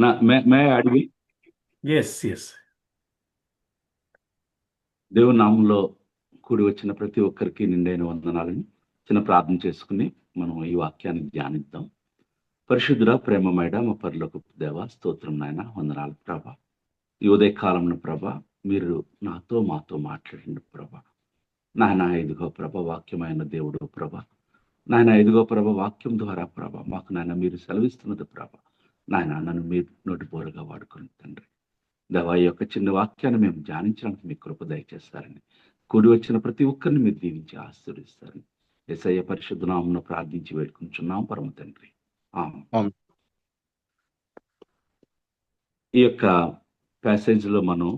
మే అడిగి Yes, yes. దేవుని నామంలో కూడి వచ్చిన ప్రతి ఒక్కరికి నిండైన వందనాలని చిన్న ప్రార్థన చేసుకుని మనం ఈ వాక్యాన్ని ధ్యానిద్దాం. పరిశుద్ధుడ ప్రేమమేడ మా పరలోకపు దేవ స్తోత్రం నాయన వందనాలు ప్రభా. ఈ ఉదయ కాలంలో ప్రభా మీరు నాతో మాతో మాట్లాడండి ప్రభా. నాయన ఇదిగో ప్రభ వాక్యమైన దేవుడు ప్రభ. నాయన ఇదిగో ప్రభ వాక్యం ద్వారా ప్రభ మాకు నాయన మీరు సెలవిస్తున్నది ప్రభ. నాయన నన్ను మీరు నోటిపోరుగా వాడుకుని తండ్రి దేవా, ఈ యొక్క చిన్న వాక్యాన్ని మేము ధ్యానించడానికి మీ కృప దయచేస్తారని, కూడి వచ్చిన ప్రతి ఒక్కరిని మీరు దీవించి ఆశీర్వదిస్తారని యేసయ్య పరిశుద్ధ నామమున ప్రార్థించి వేడుకుంటున్నాం పరమ తండ్రి. అవును. ఈ యొక్క ప్యాసేజ్ లో మనం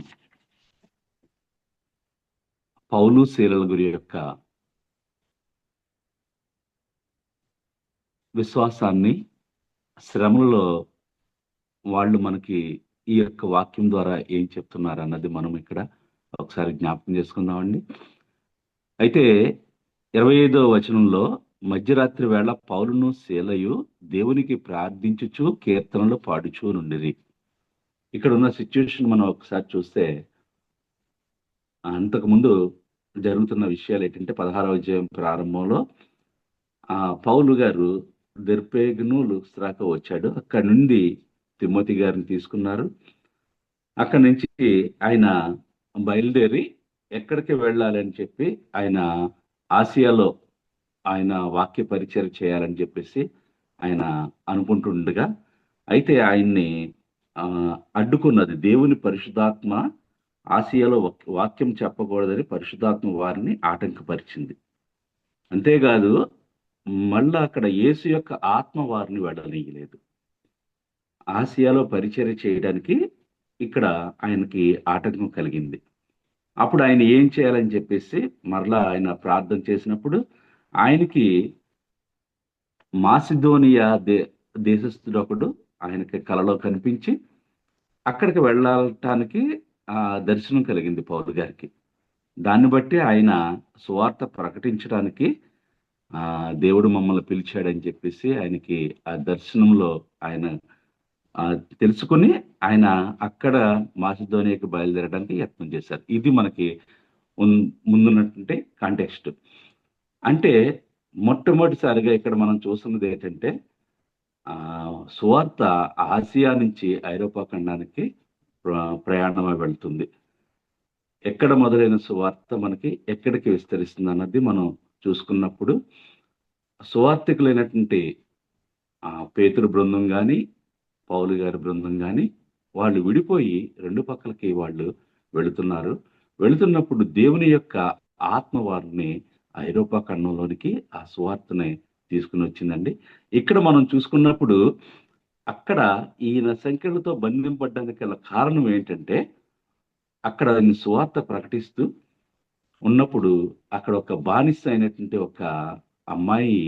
పౌలు శీలల గురి యొక్క విశ్వాసాన్ని శ్రమలలో వాళ్ళు మనకి ఈ యొక్క వాక్యం ద్వారా ఏం చెప్తున్నారు అన్నది మనం ఇక్కడ ఒకసారి జ్ఞాపకం చేసుకుందామండి. అయితే 25వ వచనంలో మధ్యరాత్రి వేళ పౌలును శీలయు దేవునికి ప్రార్థించుచు కీర్తనలు పాడుచూ నుండిరి. ఇక్కడ ఉన్న సిచ్యువేషన్ మనం ఒకసారి చూస్తే అంతకుముందు జరుగుతున్న విషయాలు ఏంటంటే 16వ అధ్యాయం ప్రారంభంలో పౌలు గారు దెర్పేగును లుస్త్రాకు వచ్చాడు. అక్కడి నుండి తిమోతి గారిని తీసుకున్నారు. అక్కడి నుంచి ఆయన బయలుదేరి ఎక్కడికి వెళ్ళాలని చెప్పి ఆయన ఆసియాలో ఆయన వాక్య పరిచయం చేయాలని చెప్పేసి ఆయన అనుకుంటుండగా, అయితే ఆయన్ని అడ్డుకున్నది దేవుని పరిశుద్ధాత్మ. ఆసియాలో వాక్యం చెప్పకూడదని పరిశుద్ధాత్మ వారిని ఆటంకపరిచింది. అంతేకాదు మళ్ళా అక్కడ యేసు యొక్క ఆత్మ వారిని వెళ్ళనీయలేదు. ఆసియాలో పరిచర్య చేయడానికి ఇక్కడ ఆయనకి ఆటంకం కలిగింది. అప్పుడు ఆయన ఏం చేయాలని చెప్పేసి మరలా ఆయన ప్రార్థన చేసినప్పుడు ఆయనకి మాసిదోనియా దేశస్థుడు ఒకడు ఆయనకి కలలో కనిపించి అక్కడికి వెళ్ళటానికి దర్శనం కలిగింది పౌలు గారికి. దాన్ని బట్టి ఆయన సువార్త ప్రకటించడానికి దేవుడు మమ్మల్ని పిలిచాడని చెప్పేసి ఆయనకి ఆ దర్శనంలో ఆయన తెలుసుకుని ఆయన అక్కడ మాసిదోనియాకి బయలుదేరడానికి యత్నం చేశారు. ఇది మనకి ముందున్నటువంటి కాంటెక్స్ట్. అంటే మొట్టమొదటిసారిగా ఇక్కడ మనం చూస్తున్నది ఏంటంటే సువార్త ఆసియా నుంచి ఐరోపా ఖండానికి ప్రయాణమై వెళ్తుంది. ఎక్కడ మొదలైన సువార్త మనకి ఎక్కడికి విస్తరిస్తుంది అన్నది మనం చూసుకున్నప్పుడు సువార్థికులైనటువంటి పేతురు బృందం కానీ పౌలు గారి బృందం కానీ వాళ్ళు విడిపోయి రెండు పక్కలకి వాళ్ళు వెళుతున్నప్పుడు దేవుని యొక్క ఆత్మ వారిని ఐరోపా ఖండంలోనికి ఆ సువార్తని తీసుకుని వచ్చిందండి. ఇక్కడ మనం చూసుకున్నప్పుడు అక్కడ ఈయన సంఖ్యలతో బంధింపడ్డానికి గల కారణం ఏంటంటే అక్కడ ఆయన సువార్త ప్రకటిస్తూ ఉన్నప్పుడు అక్కడ ఒక బానిస అయినటువంటి ఒక అమ్మాయి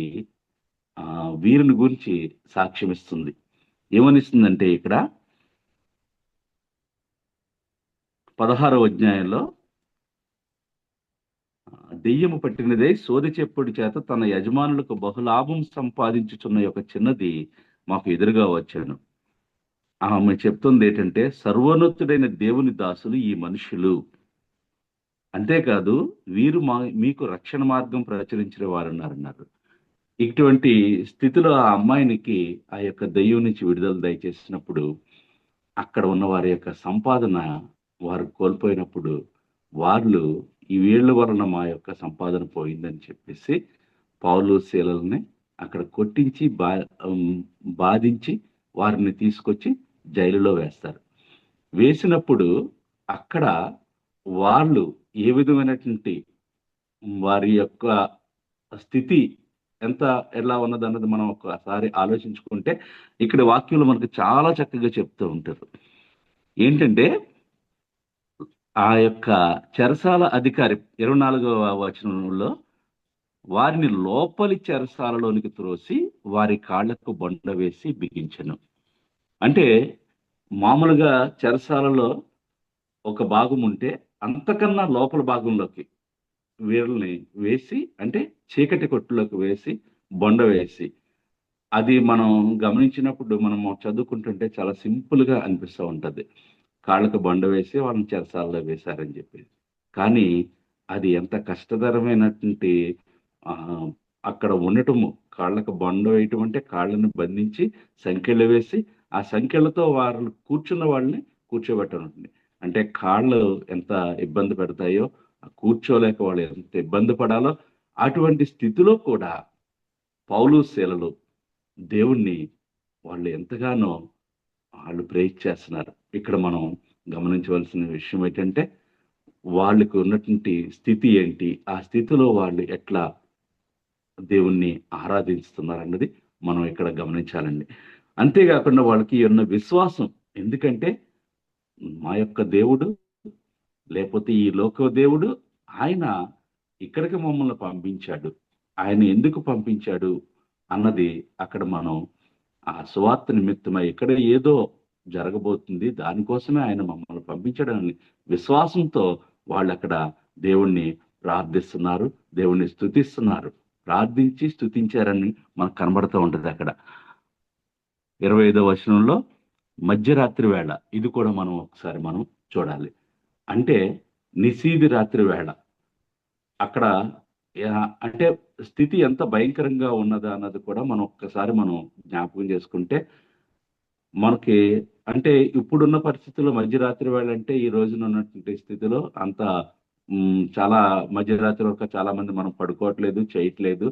వీరిని గురించి సాక్ష్యం ఇస్తుంది. ఏమనిస్తుందంటే ఇక్కడ 16వ అధ్యాయంలో దెయ్యము పట్టినదే సోది చెప్పుడు చేత తన యజమానులకు బహులాభం సంపాదించుచున్న ఒక చిన్నది మాకు ఎదురుగా వచ్చాను. ఆమె చెప్తుంది ఏంటంటే సర్వోన్నతుడైన దేవుని దాసులు ఈ మనుషులు, అంతేకాదు వీరు మీకు రక్షణ మార్గం ప్రచురించిన వారున్నారన్నారు. ఇటువంటి స్థితిలో ఆ అమ్మాయినికి ఆ యొక్క దెయ్యం నుంచి విడుదల దయచేసినప్పుడు అక్కడ ఉన్న వారి యొక్క సంపాదన వారు కోల్పోయినప్పుడు వాళ్ళు ఈ వీళ్ళ వలన మా యొక్క సంపాదన పోయిందని చెప్పేసి పౌలు శీలల్ని అక్కడ కొట్టించి బాధించి వారిని తీసుకొచ్చి జైలులో వేస్తారు. వేసినప్పుడు అక్కడ వాళ్ళు ఏ విధమైనటువంటి వారి యొక్క స్థితి ఎలా ఉన్నది అన్నది మనం ఒకసారి ఆలోచించుకుంటే ఇక్కడ వాక్యంలో మనకు చాలా చక్కగా చెప్తూ ఉంటారు. ఏంటంటే ఆ యొక్క చెరసాల అధికారి 24వ వచనంలో వారిని లోపలి చెరసాలలోనికి త్రోసి వారి కాళ్లకు బొండ వేసి బిగించను. అంటే మామూలుగా చెరసాలలో ఒక భాగం ఉంటే అంతకన్నా లోపల భాగంలోకి వీళ్ళని వేసి, అంటే చీకటి కొట్టులోకి వేసి బొండ వేసి అది మనం గమనించినప్పుడు మనం చదువుకుంటుంటే చాలా సింపుల్ గా అనిపిస్తూ ఉంటది. కాళ్ళకు బండ వేసి వాళ్ళని చెరసాలలో వేశారని చెప్పేసి. కానీ అది ఎంత కష్టతరమైనటువంటి ఆహ్, అక్కడ ఉండటము, కాళ్ళకు బండ వేయటం అంటే కాళ్ళని బంధించి సంకెళ్ళు వేసి, ఆ సంకెళ్ళతో వాళ్ళు కూర్చున్న వాళ్ళని కూర్చోబెట్టడం. అంటే కాళ్ళు ఎంత ఇబ్బంది పెడతాయో, కూర్చోలేక వాళ్ళు ఎంత ఇబ్బంది పడాలో, అటువంటి స్థితిలో కూడా పౌలు, శీలలు దేవుణ్ణి వాళ్ళు ఎంతగానో వాళ్ళు ప్రేయర్ చేస్తున్నారు. ఇక్కడ మనం గమనించవలసిన విషయం ఏంటంటే, వాళ్ళకి ఉన్నటువంటి స్థితి ఏంటి? ఆ స్థితిలో వాళ్ళు ఎట్లా దేవుణ్ణి ఆరాధిస్తున్నారన్నది మనం ఇక్కడ గమనించాలండి. అంతేగాకుండా వాళ్ళకి ఉన్న విశ్వాసం, ఎందుకంటే మా యొక్క దేవుడు, లేకపోతే ఈ లోక దేవుడు, ఆయన ఇక్కడికి మమ్మల్ని పంపించాడు. ఆయన ఎందుకు పంపించాడు అన్నది అక్కడ మనం ఆ సువార్త నిమిత్తమై ఇక్కడ ఏదో జరగబోతుంది. దానికోసమే ఆయన మమ్మల్ని పంపించడాన్ని విశ్వాసంతో వాళ్ళు అక్కడ దేవుణ్ణి ప్రార్థిస్తున్నారు, దేవుణ్ణి స్తుతిస్తున్నారు. ప్రార్థించి స్తుతించారని మనకు కనబడుతూ ఉంటది అక్కడ. 25వ వచనంలో మధ్యరాత్రి వేళ, ఇది కూడా మనం ఒకసారి మనం చూడాలి. అంటే నిశీది రాత్రి వేళ అక్కడ అంటే స్థితి ఎంత భయంకరంగా ఉన్నదా అన్నది కూడా మనం ఒక్కసారి మనం జ్ఞాపకం చేసుకుంటే మనకి, అంటే ఇప్పుడున్న పరిస్థితుల్లో మధ్యరాత్రి వేళ అంటే ఈ రోజున ఉన్నటువంటి స్థితిలో అంత చాలా మధ్యరాత్రి వరకు చాలా మంది మనం పడుకోవట్లేదు, చేయట్లేదు.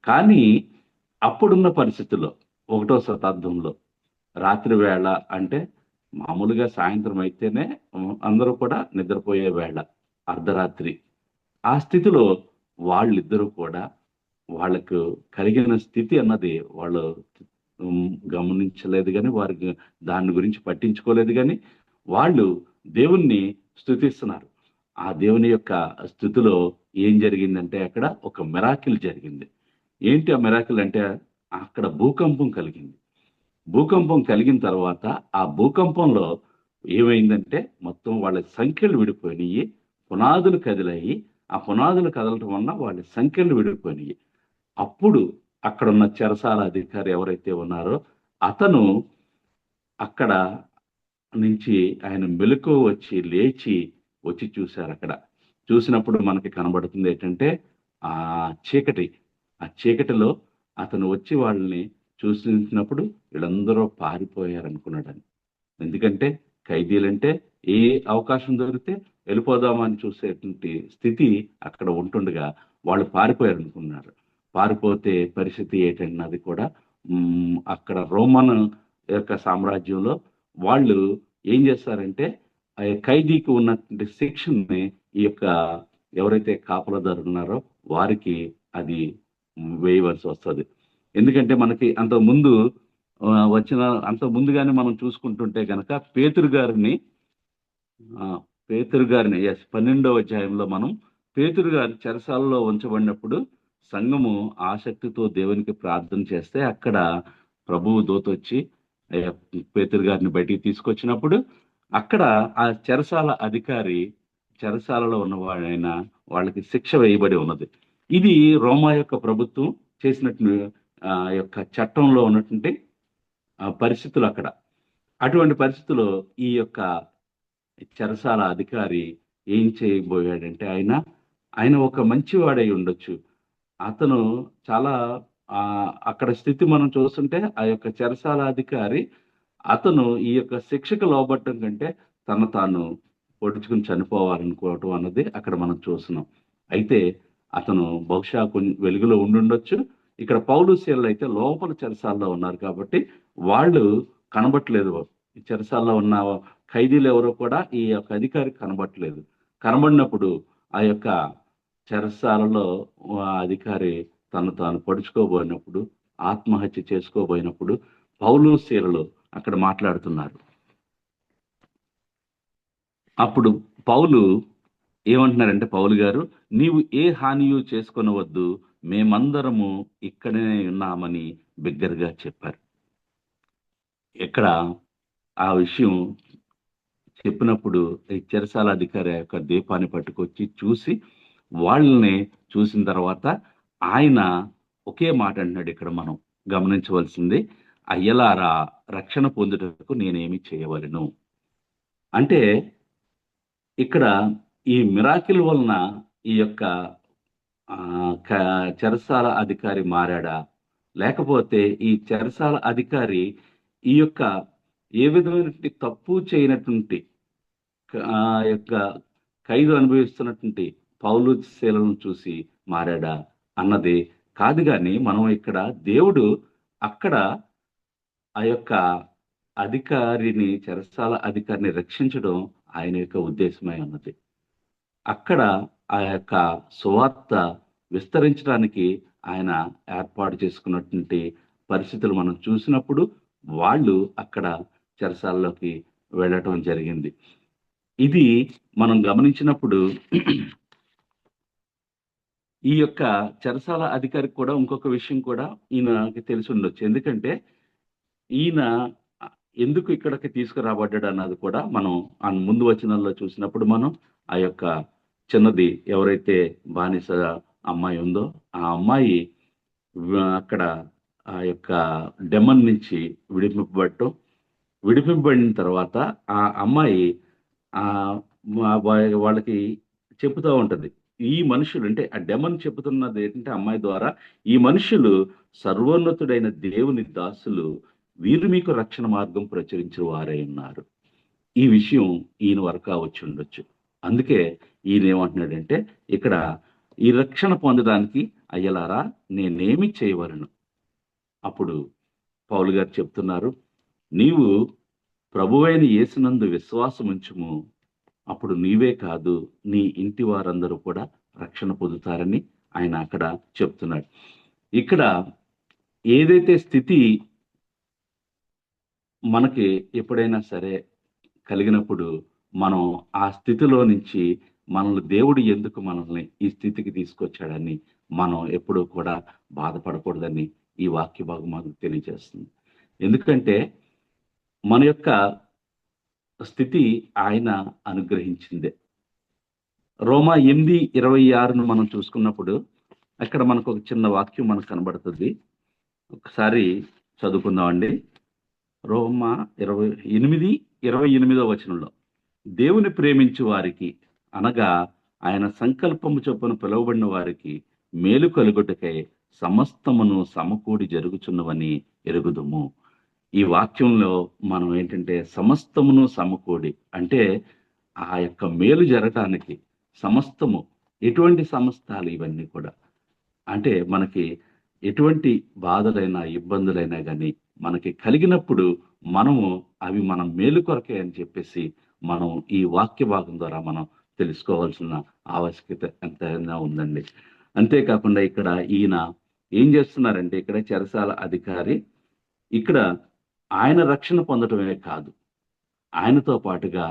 కానీ అప్పుడున్న పరిస్థితుల్లో 1వ శతాబ్దంలో రాత్రి వేళ అంటే మామూలుగా సాయంత్రం అయితేనే అందరూ కూడా నిద్రపోయే వేళ, అర్ధరాత్రి. ఆ స్థితిలో వాళ్ళిద్దరూ కూడా వాళ్ళకు కలిగిన స్థితి అన్నది వాళ్ళు గమనించలేదు కానీ, వారికి దాని గురించి పట్టించుకోలేదు కానీ, వాళ్ళు దేవుణ్ణి స్తుతిస్తున్నారు. ఆ దేవుని యొక్క స్థుతిలో ఏం జరిగిందంటే అక్కడ ఒక మిరాకిల్ జరిగింది. ఏంటి ఆ మిరాకిల్ అంటే, అక్కడ భూకంపం కలిగింది. భూకంపం కలిగిన తర్వాత ఆ భూకంపంలో ఏమైందంటే మొత్తం వాళ్ళ సంఖ్యలు విడిపోయినాయి, పునాదులు కదిలాయి. ఆ పునాదులు కదలటం వలన వాళ్ళ సంఖ్యలు విడిపోయినాయి. అప్పుడు అక్కడున్న చెరసాల అధికారి ఎవరైతే ఉన్నారో అతను అక్కడ నుంచి ఆయన మెలకువ వచ్చి లేచి వచ్చి చూశారు. అక్కడ చూసినప్పుడు మనకి కనబడుతుంది ఏంటంటే ఆ చీకటి, ఆ చీకటిలో అతను వచ్చి వాళ్ళని చూసినప్పుడు వీళ్ళందరూ పారిపోయారు అనుకున్నాడని. ఎందుకంటే ఖైదీలంటే ఏ అవకాశం దొరికితే వెళ్ళిపోదామని చూసేటువంటి స్థితి అక్కడ ఉంటుండగా వాళ్ళు పారిపోయారు అనుకున్నారు. పారిపోతే పరిస్థితి ఏంటన్నది కూడా అక్కడ రోమన్ యొక్క సామ్రాజ్యంలో వాళ్ళు ఏం చేస్తారంటే ఆ ఖైదీకి ఉన్నటువంటి శిక్షని ఈ యొక్క ఎవరైతే కాపలాదారులు ఉన్నారో వారికి అది వేయవలసి వస్తుంది. ఎందుకంటే మనకి అంత ముందు అంత ముందుగానే మనం చూసుకుంటుంటే కనుక పేతురు గారిని 12వ అధ్యాయంలో మనం పేతురు గారి చెరసాలలో ఉంచబడినప్పుడు సంఘము ఆసక్తితో దేవునికి ప్రార్థన చేస్తే అక్కడ ప్రభువు దూత వచ్చి పేతురు గారిని బయటికి తీసుకొచ్చినప్పుడు అక్కడ ఆ చెరసాల అధికారి చెరసాలలో ఉన్నవాడైన వాళ్ళకి శిక్ష వేయబడి ఉన్నది. ఇది రోమా యొక్క ప్రభుత్వం చేసినట్టు యొక్క చట్టంలో ఉన్నటువంటి పరిస్థితులు అక్కడ. అటువంటి పరిస్థితుల్లో ఈ యొక్క చెరసాల అధికారి ఏం చేయబోయాడంటే ఆయన ఒక మంచివాడై ఉండొచ్చు. అతను చాలా అక్కడ స్థితి మనం చూస్తుంటే ఆ యొక్క చెరసాల అధికారి అతను ఈ యొక్క శిక్షకు లోబట్టడం కంటే తను తాను పొడుచుకుని చనిపోవాలనుకోవటం అన్నది అక్కడ మనం చూస్తున్నాం. అయితే అతను బహుశా కొన్ని వెలుగులో ఉండుండొచ్చు. ఇక్కడ పౌలు శీలలు అయితే లోపల చెరసాల్లో ఉన్నారు కాబట్టి వాళ్ళు కనబట్టలేదు. చెరసాల్లో ఉన్న ఖైదీలు ఎవరో కూడా ఈ యొక్క అధికారికి కనబట్టలేదు. కనబడినప్పుడు ఆ యొక్క చెరసాలలో అధికారి తను తాను పొడుచుకోబోయినప్పుడు, ఆత్మహత్య చేసుకోబోయినప్పుడు పౌలు శీలలు అక్కడ మాట్లాడుతున్నారు. అప్పుడు పౌలు ఏమంటున్నారంటే, పౌలు గారు నీవు ఏ హానియు చేసుకొనవద్దు, మేమందరము ఇక్కడే ఉన్నామని బిగ్గరగా చెప్పారు. ఇక్కడ ఆ విషయం చెప్పినప్పుడు ఈ చెరసాల అధికారి యొక్క దీపాన్ని పట్టుకొచ్చి చూసి వాళ్ళని చూసిన తర్వాత ఆయన ఒకే మాట అంటున్నాడు. ఇక్కడ మనం గమనించవలసింది, అయ్యలారా రక్షణ పొందుటకు నేనేమి చేయవలెను. అంటే ఇక్కడ ఈ మిరాకిల్ వలన ఈ యొక్క చెరసాల అధికారి మారాడా, లేకపోతే ఈ చెరసాల అధికారి ఈ యొక్క ఏ విధమైనటువంటి తప్పు చేయనటువంటి ఆ యొక్క ఖైదు అనుభవిస్తున్నటువంటి పౌలు శీలను చూసి మారాడా అన్నది కాదు. కానీ మనం ఇక్కడ దేవుడు అక్కడ ఆ యొక్క అధికారిని, చెరసాల అధికారిని రక్షించడం ఆయన యొక్క ఉద్దేశమై ఉన్నది. అక్కడ ఆ యొక్క సువార్త విస్తరించడానికి ఆయన ఏర్పాటు చేసుకున్నటువంటి పరిస్థితులు మనం చూసినప్పుడు వాళ్ళు అక్కడ చెరసాలలోకి వెళ్ళటం జరిగింది. ఇది మనం గమనించినప్పుడు ఈ యొక్క చెరసాల అధికారికి కూడా ఇంకొక విషయం కూడా ఈయనకి తెలిసి ఉండొచ్చు. ఎందుకంటే ఈయన ఎందుకు ఇక్కడికి తీసుకురాబడ్డాడు అన్నది కూడా మనం ఆ ముందు వచనంలో చూసినప్పుడు మనం ఆ యొక్క చిన్నది ఎవరైతే బానిస అమ్మాయి ఉందో ఆ అమ్మాయి అక్కడ ఆ యొక్క డెమన్ నుంచి విడిపింపబడిన తర్వాత ఆ అమ్మాయి ఆ వాళ్ళకి చెబుతూ ఉంటది, ఈ మనుషులు అంటే ఆ డెమన్ చెబుతున్నది ఏంటంటే అమ్మాయి ద్వారా, ఈ మనుషులు సర్వోన్నతుడైన దేవుని దాసులు, వీరు మీకు రక్షణ మార్గం ప్రచురించిన వారై ఉన్నారు. ఈ విషయం ఈయన వరకు వచ్చి ఉండొచ్చు. అందుకే ఈయన ఏమంటున్నాడంటే ఇక్కడ ఈ రక్షణ పొందడానికి అయ్యలారా నేనేమి చేయవలను. అప్పుడు పౌలు గారు చెప్తున్నారు, నీవు ప్రభువైన యేసునందు విశ్వాసం ఉంచుము, అప్పుడు నీవే కాదు నీ ఇంటి వారందరూ కూడా రక్షణ పొందుతారని ఆయన అక్కడ చెప్తున్నాడు. ఇక్కడ ఏదైతే స్థితి మనకి ఎప్పుడైనా సరే కలిగినప్పుడు మనం ఆ స్థితిలో నుంచి మనల్ని దేవుడు ఎందుకు మనల్ని ఈ స్థితికి తీసుకొచ్చాడని మనం ఎప్పుడూ కూడా బాధపడకూడదని ఈ వాక్య భాగం మనకు తెలియజేస్తుంది. ఎందుకంటే మన యొక్క స్థితి ఆయన అనుగ్రహించిందే. రోమా 8:26 మనం చూసుకున్నప్పుడు అక్కడ మనకు ఒక చిన్న వాక్యం మనకు కనబడుతుంది. ఒకసారి చదువుకుందామండి. రోమా 8:28 వచనంలో, దేవుని ప్రేమించు వారికి అనగా ఆయన సంకల్పము చొప్పున పిలువబడిన వారికి మేలు కలుగుటకై సమస్తమును సమకూడి జరుగుచున్నవని ఎరుగుదుము. ఈ వాక్యంలో మనం ఏంటంటే సమస్తమును సమకూడి అంటే ఆ యొక్క మేలు జరగటానికి సమస్తము, ఎటువంటి సమస్తాలు ఇవన్నీ కూడా అంటే మనకి ఎటువంటి బాధలైనా ఇబ్బందులైనా కానీ మనకి కలిగినప్పుడు మనము అవి మనం మేలు కొరకే అని చెప్పేసి మనం ఈ వాక్య భాగం ద్వారా మనం తెలుసుకోవాల్సిన ఆవశ్యకత ఎంతైనా ఉందండి. అంతేకాకుండా ఇక్కడ ఈయన ఏం చేస్తున్నారంటే ఇక్కడ చెరసాల అధికారి ఇక్కడ ఆయన రక్షణ పొందటమే కాదు, ఆయనతో పాటుగా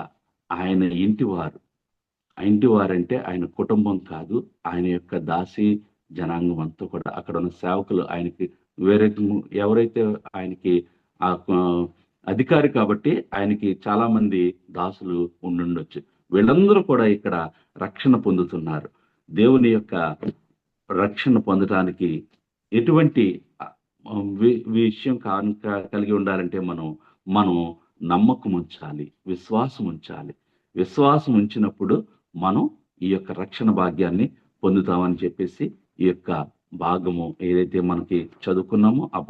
ఆయన ఇంటి వారంటే ఆయన కుటుంబం కాదు, ఆయన యొక్క దాసి జనాంగం అంతా కూడా అక్కడ ఉన్న సేవకులు ఆయనకి వేరే ఎవరైతే ఆయనకి ఆ అధికారి కాబట్టి ఆయనకి చాలా మంది దాసులు ఉండుండొచ్చు. వీళ్ళందరూ కూడా ఇక్కడ రక్షణ పొందుతున్నారు. దేవుని యొక్క రక్షణ పొందటానికి ఎటువంటి విషయం కలిగి ఉండాలంటే మనం నమ్మకం ఉంచాలి, విశ్వాసం ఉంచాలి. విశ్వాసం ఉంచినప్పుడు మనం ఈ యొక్క రక్షణ భాగ్యాన్ని పొందుతామని చెప్పేసి ఈ యొక్క భాగము ఏదైతే మనకి చదువుకున్నామో ఆ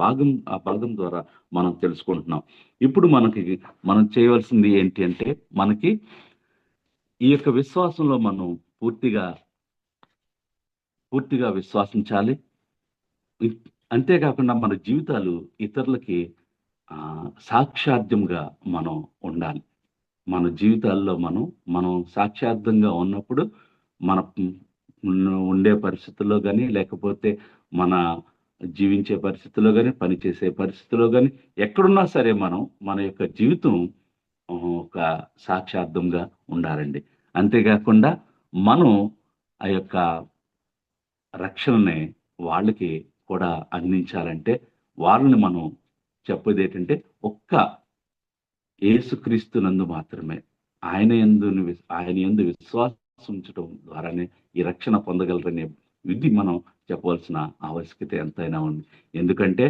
భాగం ద్వారా మనం తెలుసుకుంటున్నాం. ఇప్పుడు మనం చేయవలసింది ఏంటి అంటే మనకి ఈ యొక్క విశ్వాసంలో మనం పూర్తిగా విశ్వాసించాలి. అంతేకాకుండా మన జీవితాలు ఇతరులకి సాక్ష్యార్థంగా మనం ఉండాలి. మన జీవితాల్లో మనం సాక్ష్యార్థంగా ఉన్నప్పుడు మన ఉండే పరిస్థితుల్లో కానీ లేకపోతే మన జీవించే పరిస్థితుల్లో కానీ పనిచేసే పరిస్థితుల్లో కానీ ఎక్కడున్నా సరే మన యొక్క జీవితం ఒక సాక్ష్యార్థంగా ఉండాలండి. అంతేకాకుండా మనం ఆ యొక్క రక్షణని వాళ్ళకి కూడా అందించాలంటే వాళ్ళని మనం చెప్పేది ఏంటంటే ఒక్క యేసుక్రీస్తునందు మాత్రమే ఆయన యందు విశ్వాసం ఉంచడం ద్వారానే ఈ రక్షణ పొందగలరనే విధి మనం చెప్పవలసిన ఆవశ్యకత ఎంతైనా ఉంది. ఎందుకంటే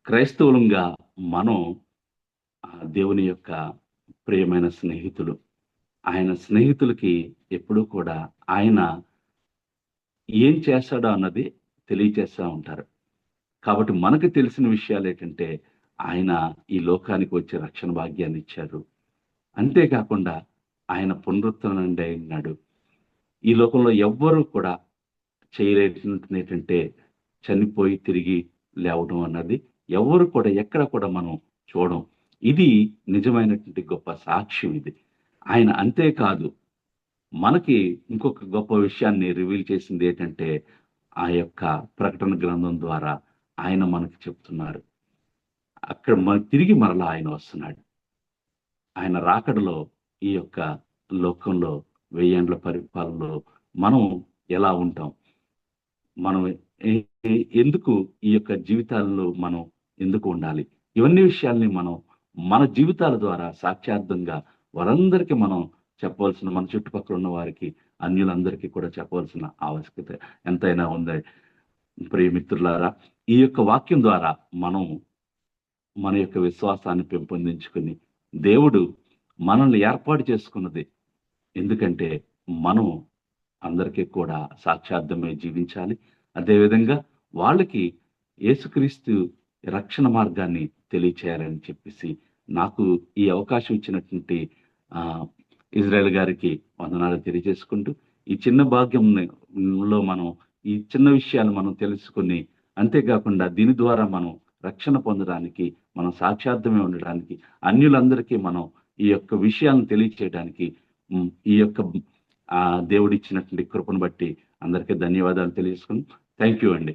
క్రైస్తవులంగా మనం దేవుని యొక్క ప్రియమైన స్నేహితులు. ఆయన స్నేహితులకి ఎప్పుడూ కూడా ఆయన ఏం చేస్తాడో అన్నది తెలియచేస్తా ఉంటారు. కాబట్టి మనకు తెలిసిన విషయాలేంటంటే, ఆయన ఈ లోకానికి వచ్చి రక్షణ భాగ్యాన్ని ఇచ్చారు. అంతేకాకుండా ఆయన పునరుత్థానుడై ఉన్నాడు. ఈ లోకంలో ఎవ్వరూ కూడా చేయలేనిదేంటంటే, చనిపోయి తిరిగి లేవడం అన్నది ఎవ్వరు కూడా ఎక్కడ కూడా మనం చూడం. ఇది నిజమైనటువంటి గొప్ప సాక్ష్యం ఇది. ఆయన అంతేకాదు, మనకి ఇంకొక గొప్ప విషయాన్ని రివీల్ చేసింది ఏంటంటే, ఆ యొక్క ప్రకటన గ్రంథం ద్వారా ఆయన మనకి చెప్తున్నారు. అక్కడ తిరిగి మరలా ఆయన వస్తున్నాడు. ఆయన రాకడలో ఈ యొక్క లోకంలో 1000 ఏండ్ల పరిపాలనలో మనం ఎలా ఉంటాం? మనం ఎందుకు ఈ యొక్క జీవితాల్లో మనం ఎందుకు ఉండాలి? ఇవన్నీ విషయాల్ని మనం మన జీవితాల ద్వారా సాక్ష్యార్థంగా వారందరికీ మనం చెప్పవలసిన, మన చుట్టుపక్కల ఉన్న వారికి, అన్యులందరికీ కూడా చెప్పవలసిన ఆవశ్యకత ఎంతైనా ఉంది. ప్రియమిత్రులారా, ఈ యొక్క వాక్యం ద్వారా మనం మన యొక్క విశ్వాసాన్ని పెంపొందించుకుని, దేవుడు మనల్ని ఏర్పాటు చేసుకున్నది ఎందుకంటే మనం అందరికీ కూడా సాక్ష్యార్థమై జీవించాలి. అదేవిధంగా వాళ్ళకి యేసుక్రీస్తు రక్షణ మార్గాన్ని తెలియచేయాలని చెప్పేసి నాకు ఈ అవకాశం ఇచ్చినటువంటి ఇజ్రాయెల్ గారికి వందనాలు తెలియజేసుకుంటూ, ఈ చిన్న భాగ్యంలో మనం ఈ చిన్న విషయాలు మనం తెలుసుకుని, అంతేకాకుండా దీని ద్వారా మనం రక్షణ పొందడానికి, మనం సాక్ష్యార్థమే ఉండడానికి, అన్యులందరికీ మనం ఈ యొక్క విషయాలను తెలియచేయడానికి ఈ యొక్క దేవుడిచ్చినటువంటి కృపను బట్టి అందరికీ ధన్యవాదాలు తెలియజేసుకుని థ్యాంక్ యూ అండి.